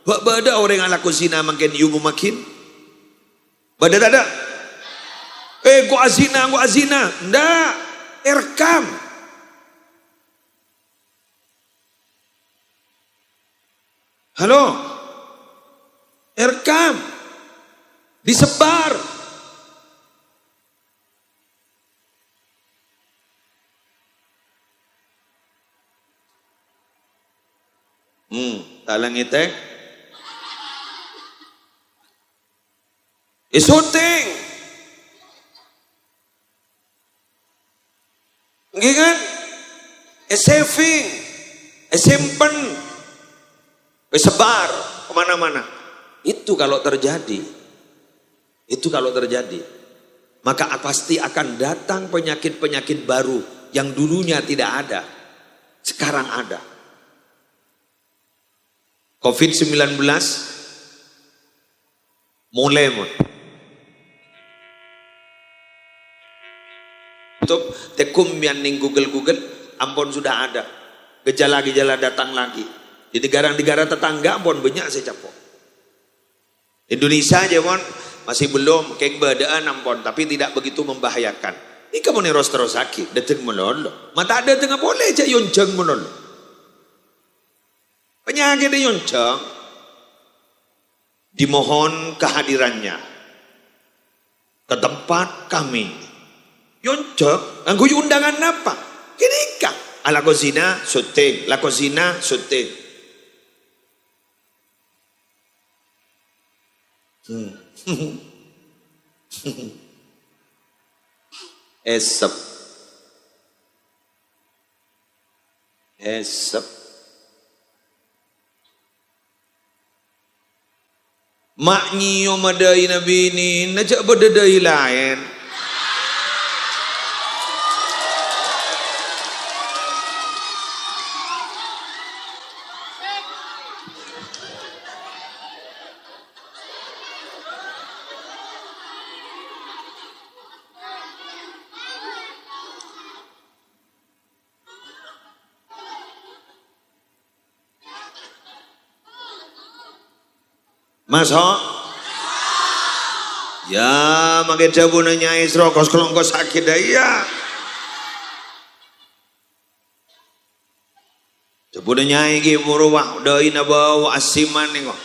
Bada orang yang laku zina makin yumu makin. Bada ada. Gua azina. Ndak. Rekam. Halo. Rekam. Disebar. Talang itek. Syuting. Nggih kan? Saving. Simpen. Sebar kemana-mana. Itu kalau terjadi. Maka pasti akan datang penyakit-penyakit baru yang dulunya tidak ada. Sekarang ada. COVID-19 mulai untuk tekum yang ning Google ampun sudah ada gejala-gejala datang lagi di negara-negara tetangga ampun banyak saya capok. Indonesia aja masih belum keng badaan ampun tapi tidak begitu membahayakan. Ini kamu nih terus sakit datang melolo mata ada tengah boleh aja yonceng melolo. Penyakit yonceng dimohon kehadirannya ke tempat kami. Yonceng, anggo undangan apa? Kini kah? Ala kozina syuting, la kozina syuting. Esep. Maknyi yo madai nabi ni najak berdadai lain. Mas ho? Ya, makin jabu nanya isro kos kelongkos sakit dah ya. Jabu nanya iki muruwah doi na bau asiman nih kok.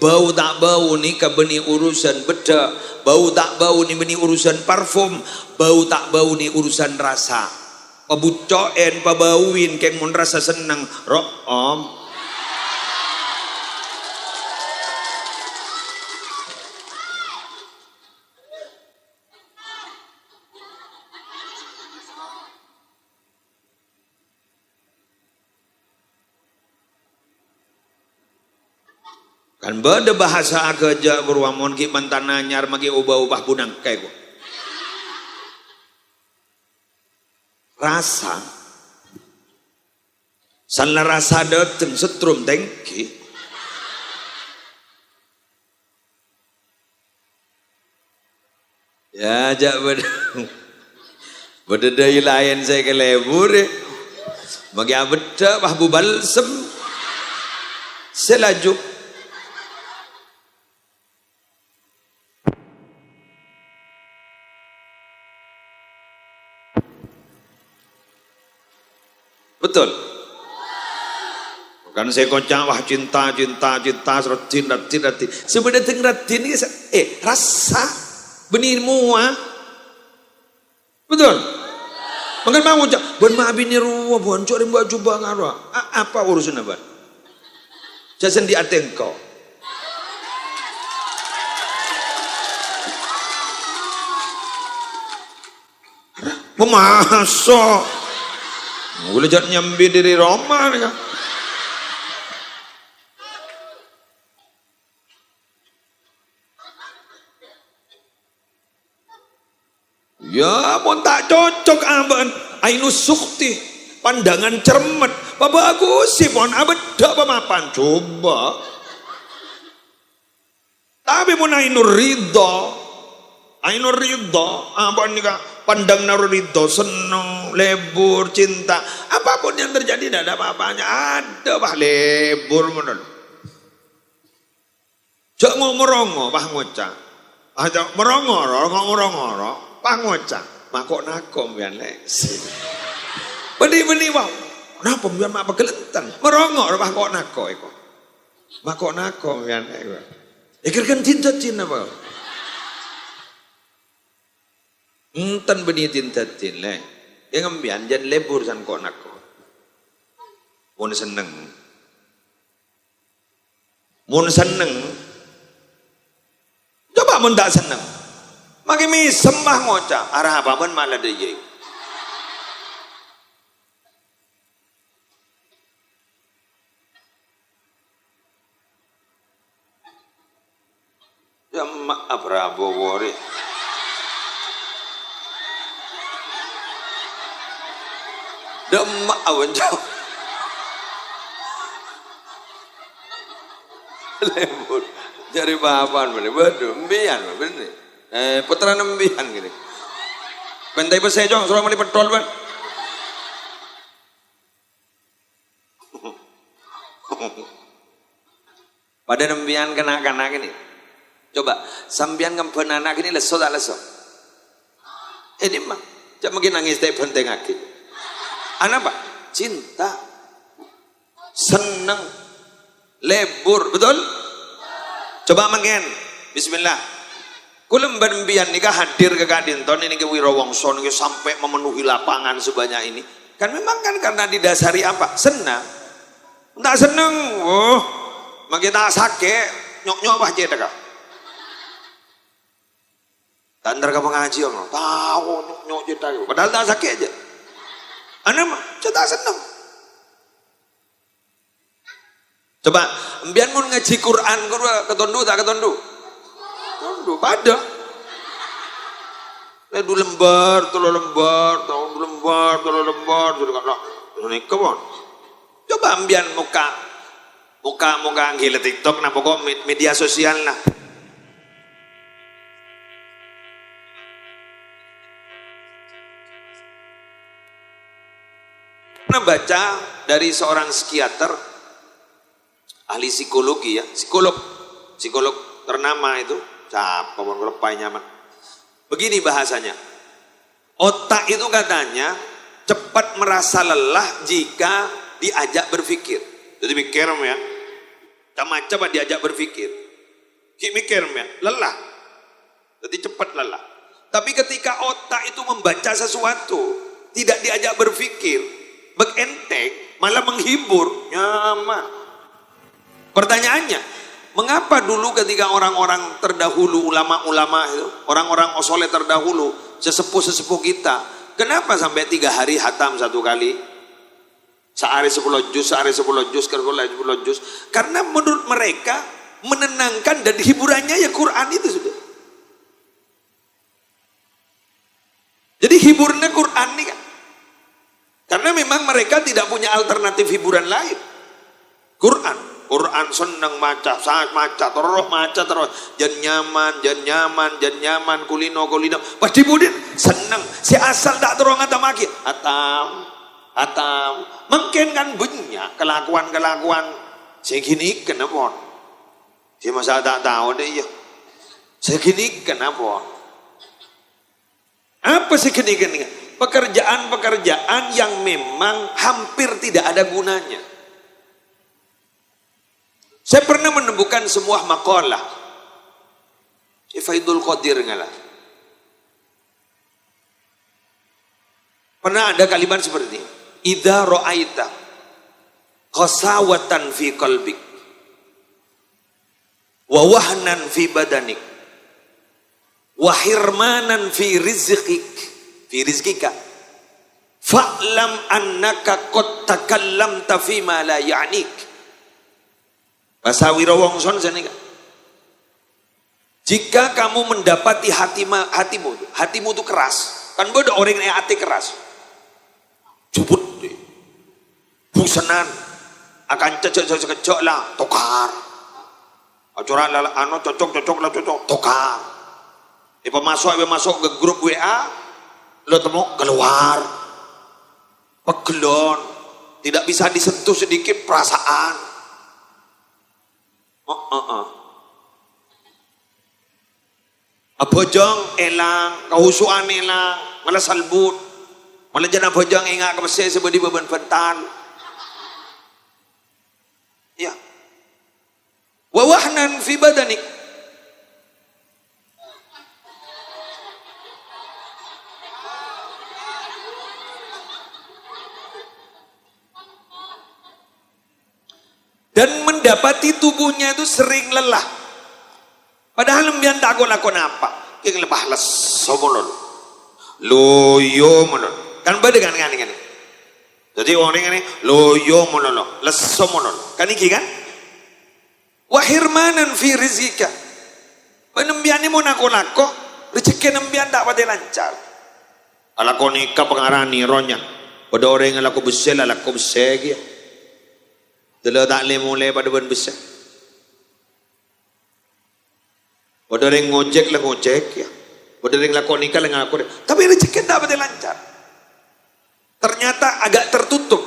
Bau tak bau nih kabeni urusan beda. Bau tak bau nih beni urusan parfum. Bau tak bau nih urusan rasa. Pabucoen, pabauin keng mun rasa seneng. Rok om. Kan beda bahasa kerja berwamon ki mantana nyar magi ubah-ubah punang kayak gua. Rasa salah rasa dateng setrum tengki ya jak beda dari lain saya ke lebur magi abeda bah bubalsem selajuk. Betul. Kan saya kocak wah cinta ratin. Sebenarnya ratin ini rasa benih mua. Betul. Makan mau cak bon maabin ni ruwa bon cok buat coba ngarwa. Apa urusan apa? Jasen di atengko. Memasok. Boleh jat nyambi dari Roma nih kan. Ya, mau tak cocok aban. Ainus sukti, pandangan cermet. Bagus sih, pon abeda pemapan. Coba. Tapi mau ainur ridho, apa nih kak? Pandang naruh ridho, seneng, lebur, cinta. Apapun yang terjadi tidak ada apa-apanya. Ada bah lebur menurut. Jak ngomorongo pah ngocak. Aja merongo pah ngocak. Makok nakom pian lek. Beni-beni wae. Napa pian mak pegelenten. Merongo pah kok nako iku. Makok nakom pian lek. Ikir kan tinta tin apa? Enten beni tinta tin lek. Yang ambian jan lebur san kok nako. Mun seneng. Mun seneng. Coba mun tak seneng. Maki mi sembah ngoca. Arah apa mun malah deui. Ya mak Prabowo re. Demak awan jauh. Lembut. Jari papan bener, betul, embian bener. Putra embian gini. Bentai pesejong, suruh mali petol ban. Pada embian kena-kena gini. Coba, sambian kempen anak gini leso tak leso. Ini mah, jangan mungkin nangis tapi penting lagi. Anak apa? Cinta, seneng, lebur, betul? Coba mungkin, bismillah. Kulem berembian nikah hadir ke Kadinton ini ke Wirowongso ini sampai memenuhi lapangan sebanyak ini. Kan memang kan karena didasari apa? Senang. Tak seneng, makin tak sakit, nyok-nyok apa aja tak? Tak ntar ke pengaji om, tahu nyok-nyok aja tak. Padahal tak sakit aja. Anak mah, tak seneng. Coba, embian mun ngaji Quran ketondu tak ketondu? Ketondu, pada. Ledu lembar, tolo lembar, tolo lembar, tolo lembar, sudah kata, ini kebon. Coba embian muka gila TikTok, nah pokok media sosial lah. Pernah baca dari seorang psikiater, ahli psikologi ya, psikolog ternama itu, siapa mau ngelepai nyaman. Begini bahasanya, otak itu katanya cepat merasa lelah jika diajak berpikir. Jadi mikir ya, macam diajak berpikir, mikir ya, lelah. Jadi cepat lelah. Tapi ketika otak itu membaca sesuatu, tidak diajak berpikir, bekentek, malah menghibur, nyaman. Pertanyaannya, mengapa dulu ketika orang-orang terdahulu, ulama-ulama itu, orang-orang soleh terdahulu, sesepuh-sesepuh kita, kenapa sampai 3 hari hatam satu kali? Sehari 10 juz, sehari 10 juz, 10 juz. Karena menurut mereka menenangkan dan hiburannya ya Quran itu sudah. Jadi hiburnya Quran nih kan. Karena memang mereka tidak punya alternatif hiburan lain. Quran senang maca, sangat maca terus, jan nyaman, kulino, pasti budin senang, si asal tak terus ngata maki, atam, mungkin kan banyak kelakuan segini kenapa? Si masa tak tahu deh ya, segini kenapa? Apa segini? Pekerjaan yang memang hampir tidak ada gunanya. Saya pernah menemukan sebuah makalah Faidul Qadir ngalah. Pernah ada kalimat seperti ini, idza ra'aita qasawatan fi qalbik wa wahnan fi badanik wa hirmanan fi rizqika fa'lam annaka qad takallamta fi ma la ya'nik. Bahasa Wirowongson sana kan. Jika kamu mendapati hatimu itu keras, kan bodoh orang yang hati keras, jubut deh, busenan, akan cocok lah, tokar, acuran lah, cocok lah, tokar. Masuk ke grup WA, lo temu keluar, pegelon, tidak bisa disentuh sedikit perasaan. Abojong elang, kahusuan elang, malah salbut, malah jangan abojong ingat ke Mesir sebab di beban pental. Ya. Wa wahnan fi badanik. Dan mendapati tubuhnya itu sering lelah. Padahal lembian tak lakon apa? Yang lebah leso molon, loyo molon. Kan beda kan ini. Jadi orang ini loyo molon, leso molon. Kan iki kan? Wahirmanan fi rizika. Penembian ini mau nako, rezeki nembian tak pada lancar. Alako nikah pengarani ronya. Pada orang yang laku besar, laku besar dia. Telah tak boleh mulai pada ben besar. Pada orang ngojek lah ngojek ya. Pada orang lakon nikah lah ngakon. Tapi rezeki tak pada lancar. Ternyata agak tertutup.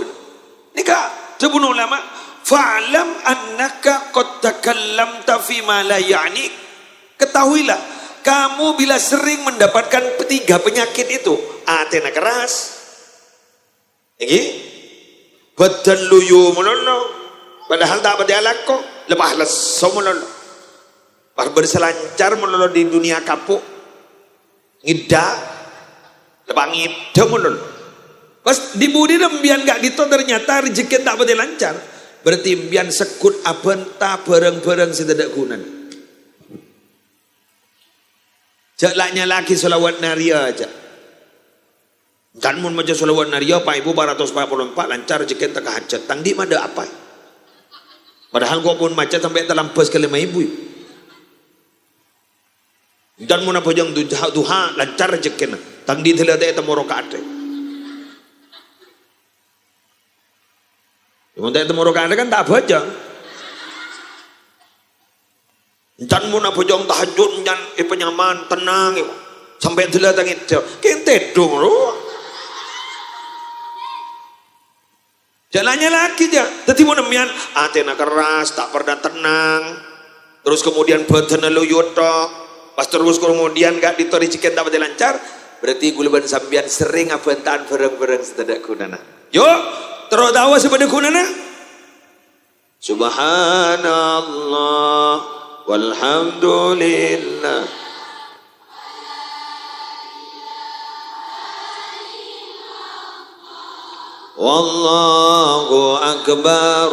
Nikah sebuah ulama. Fa'lam annaka qad takallamta fi ma la ya'nik. Ketahuilah, kamu bila sering mendapatkan tiga penyakit itu, atena keras, iki, badan luyu melolo, padahal tak pada alako, lebah leso melolo. Berselancar melolo di dunia kapuk, ngida, lebang ngida melolo. Pas dibudi nembian gak gitu ternyata rezeki tak pada lancar. Berarti mbian sekut abenta bareng-bareng sedadak gunan. Jaklaknya laki solawat naria aja. Kan mun maca solawat naria Pak Ibu 444 lancar rezeki tak hajat. Tang di mana apa? Padahal gua pun maca sampai terlampas ke 5.000. Dan mun apa jang duha lancar rezeki. Tang di telah tak temu rakaat. Mun tak temu rakaat kan tak baca. Dan mun apa jang tahajud nyan penyaman tenang sampai telah tang itu. Kente dong lo. Jalannya lagi aja. Tadi mau nemian atena keras tak pernah tenang. Terus kemudian badan lo yotok. Pas terus kemudian gak ditori ciken tak pada lancar. Berarti gulaban sambian sering abentaan bareng-bareng sedadak kunana. Yuk, terus tahu sepada kunana. Subhanallah walhamdulillah. Wallahu akbar.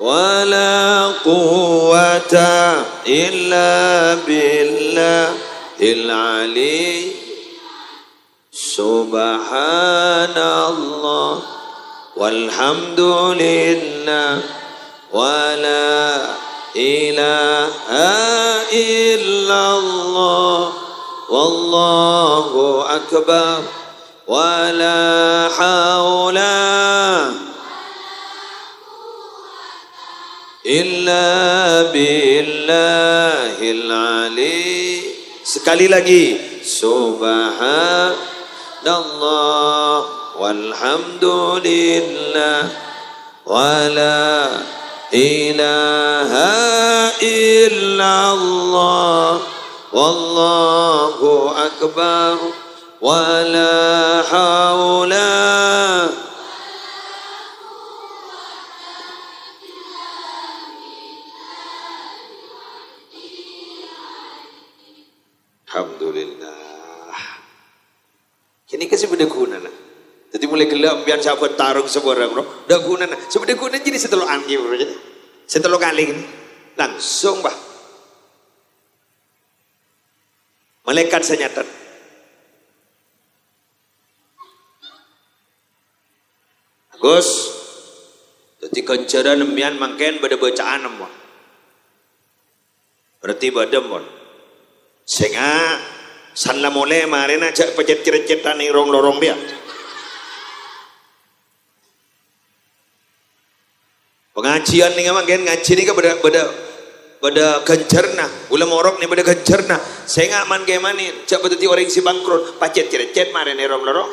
Wala quwwata illa billahil ali. Subhanallah walhamdulillah wala ilaha illallah wallahu akbar wala haula illa billahil ali. Sekali lagi, subhanallah walhamdulillah wala ilaha illallah wallahu akbar wala haula. Alhamdulillah. Kini kasih benda guna lah. Jadi mulai gelap biar sahabat tarung sebarang bro. Dah guna lah. Sebeda guna jadi setelok angin bro. Setelok kali ini langsung bah. Malaikat senyatat. Agus. Jadi kencaran nembian mangken pada bacaan nembon. Berarti badam bon. Sehingga san la mole mare na jak pecet-cetan ni rong lorong dia. Pengajian ni memang kan ngaji ni ke pada kencerna, ulama orok ni pada kencerna. Sehingga man ke mani jak betati orang si bangkrut pacet-cet mare ni rong lorong.